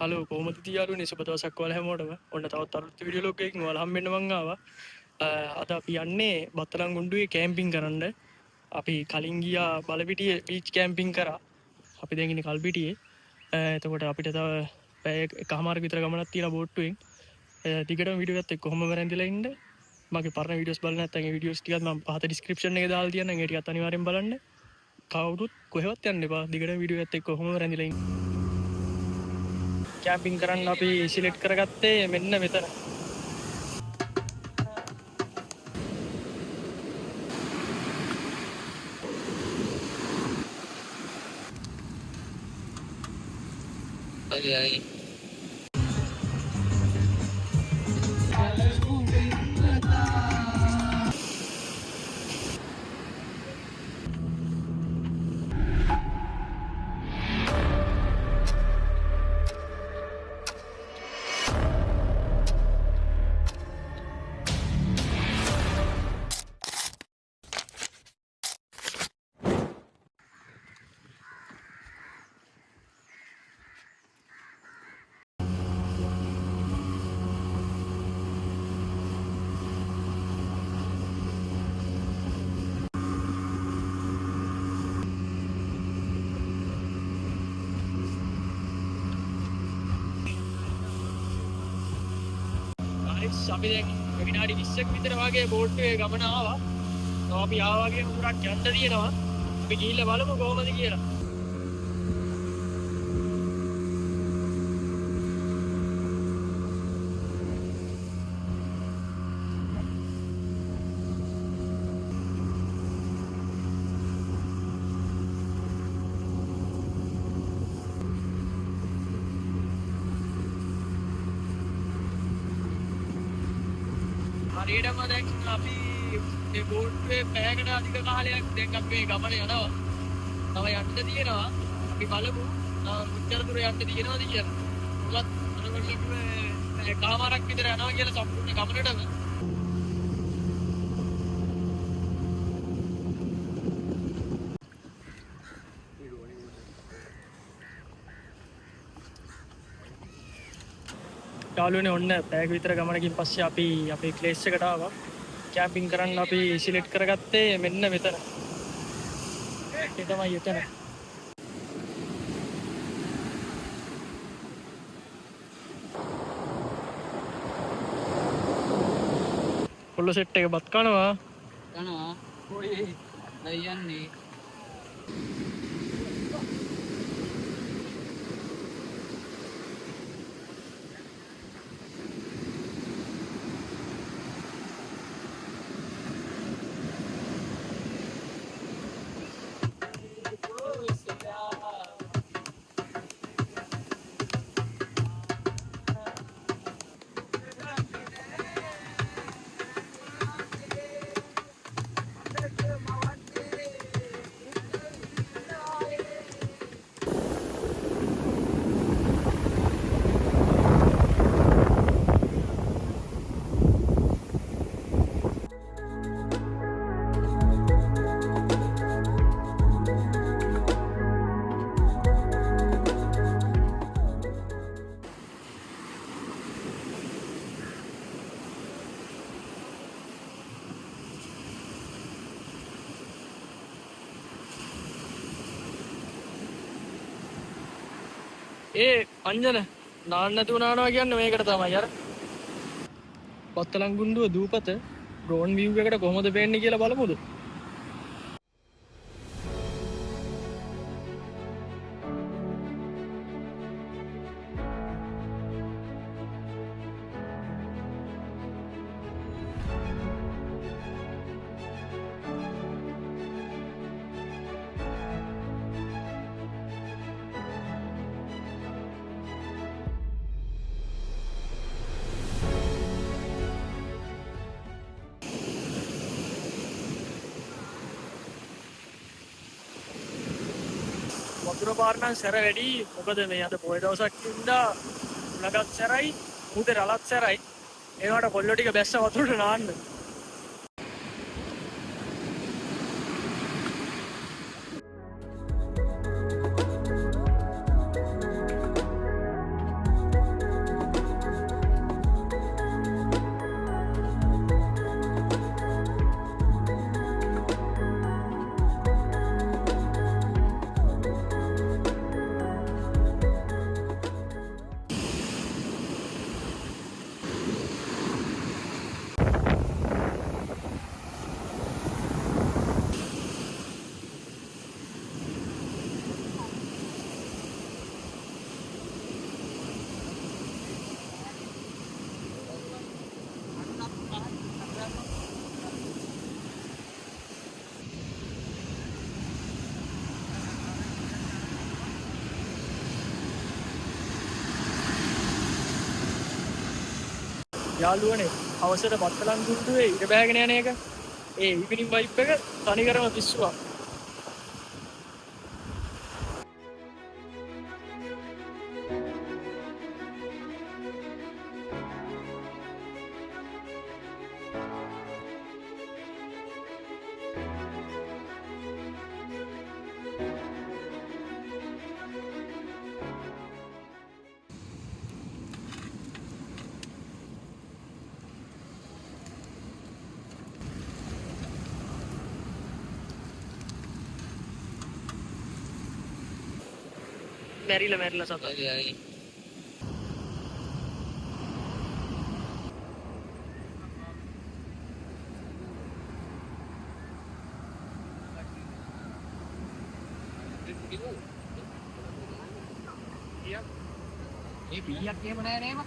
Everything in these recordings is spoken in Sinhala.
හලෝ කොහොමද තියාරුනේ සුබ දවසක් ඔයාලා හැමෝටම. ඔන්න තවත් අලුත් වීඩියෝ ලොග් එකකින් ඔයාලා හම්බෙන්න මං ආවා. අද අපි යන්නේ බත්තලංගුණ්ඩුවේ කැම්පින් කරන්න. අපි කලින් ගියා බලපිටියේ බීච් කැම්පින් කරා. අපි දැන් ඉන්නේ කල්පිටියේ. එතකොට අපිට තව පැය එකමාරක විතර ගමනක් තියෙනවා බෝට්ටුවෙන්. දිගටම වීඩියෝ එකත් එක්ක කොහොමම රැඳිලා ඉන්න. මගේ පරණ වීඩියෝස් බලන්න නැත්නම් ඒ වීඩියෝස් ටිකත් මම පහත ඩිස්ක්‍රිප්ෂන් එකේ දාලා තියන්නම්. ඒ ටිකත් අනිවාර්යෙන් බලන්න. කවුරුත් කොහෙවත් යන්න එපා. දිගටම වීඩියෝ එකත් එක්ක කොහොමම රැඳිලා ඉන්න. කැම්පින් කරන්න අපි සිලෙක්ට් කරගත්තේ මෙන්න මෙතන. හරි. අපි දැන් විනාඩි 20ක් විතර වගේ බෝට්ටුවේ ගමන ආවා. අපි ආවා වගේ උඩට යන්න තියෙනවා. අපි ගිහිල්ලා බලමු කොහොමද කියලා. හරියටම දැන් අපි මේ බෝට්ටුවේ පැයකට අධික කාලයක් දැන් අපි ගමන යනවා. තව යන්න තියෙනවා. අපි බලමු කොච්චර දුර යන්න තියෙනවද කියලා. මොකද අරගොල්ලෝ කාමාරක් විතර යනවා කියලා සම්පූර්ණ ගමනටම. යාළුවනේ ඔන්න පැයක විතර ගමනකින් පස්සේ අපි අපේ ප්ලේස් එකට ආවා. කැම්පින් කරන්න අපි සිලෙක්ට් කරගත්තේ මෙන්න මෙතන. ඒ තමයි එතන. පොල්ල සෙට් එක බත් කනවා. කොයි යන්නේ? අංජන නාන්න නැතුව නානවා කියන්නේ මේකට තමයි අර බත්තලංගුණ්ඩුව දූපත ඩ්‍රෝන් විව් එකට කොහොමද පේන්නේ කියලා බලමුද? වතුර පාර නම් සැර වැඩි. මොකද මේ අද පොය දවසක් ඉඳලා උලගත් සැරයි, උදේ රළත් සැරයි. ඒවට කොල්ලෝ ටික බැස්ස වතුරට නාන්න. යාළුවනේ අවසර බත්තලන් ගුරුතුවේ ඉර බෑගෙන යන එක ඒ ඉවිනිං වයිප් එක තනිකරම පිස්සුවක්. මැරිලා සතා. ඒ පීයක් එහෙම නෑ නේම.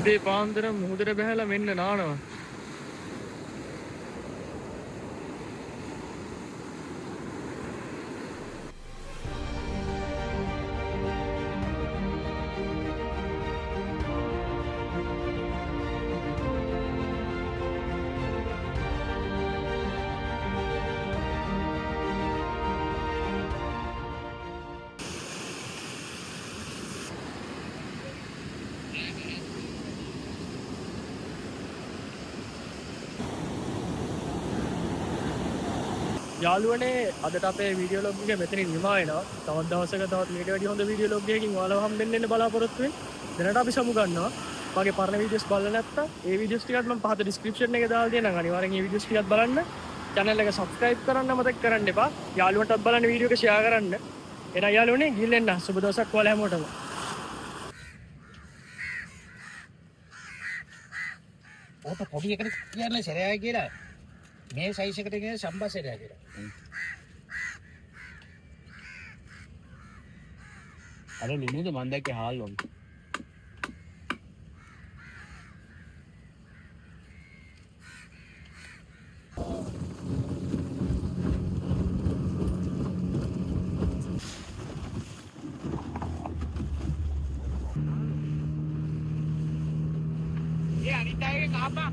උදේ පාන්දර මුහුදට බැහැලා මෙන්න නානවා. යාළුවනේ අදට අපේ වීඩියෝ ලොග් එක මෙතනින් නිමා වෙනවා. තවත් දවසක තවත් මේකට වැඩි හොඳ වීඩියෝ ලොග් එකකින් ඔයාලව හම්බෙන්න එන්න බලාපොරොත්තු වෙන්න. දැනට අපි සමු ගන්නවා. මගේ පරණ වීඩියෝස් බලලා නැත්තම් ඒ වීඩියෝස් ටිකත් මම පහත ඩිස්ක්‍රිප්ෂන් එකේ දාලා තියෙනවා. අනිවාර්යෙන් ඒ වීඩියෝස් ටිකත් බලන්න. channel එක subscribe කරන්න මතක කරන්න එපා. යාළුවන්ටත් බලන්න වීඩියෝ එක share කරන්න. එහෙනම් යාළුවනේ ගිහින් එන්න. සුබ දවසක් ඔයාලා හැමෝටම. ඕක පොඩි එකට කියන්නේ සැරයයි කියලා. මේ සයිස් එකට කියන්නේ සම්බසෙරය කියලා. අර ලුණුද මන් දැක්කේ හාල් වගේ. ඒ අනිත් අයගේ කාපා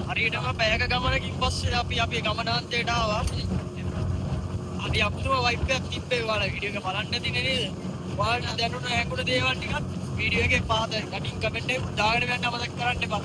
හරියටම පැයක ගමනකින් පස්සේ අපි ගමනාන්තයට ආවා. අපි අපුතුම වයිප් එකක් තිබ්බේ ඔයාලා වීඩියෝ එක බලන්න නැති නේද? ඔයාලට දැනුණ හැකුණු දේවල් ටිකත් වීඩියෝ එකේ පහත කටින් කමෙන්ට් එකක් දාගෙන යන්න මතක කරන්න එපා.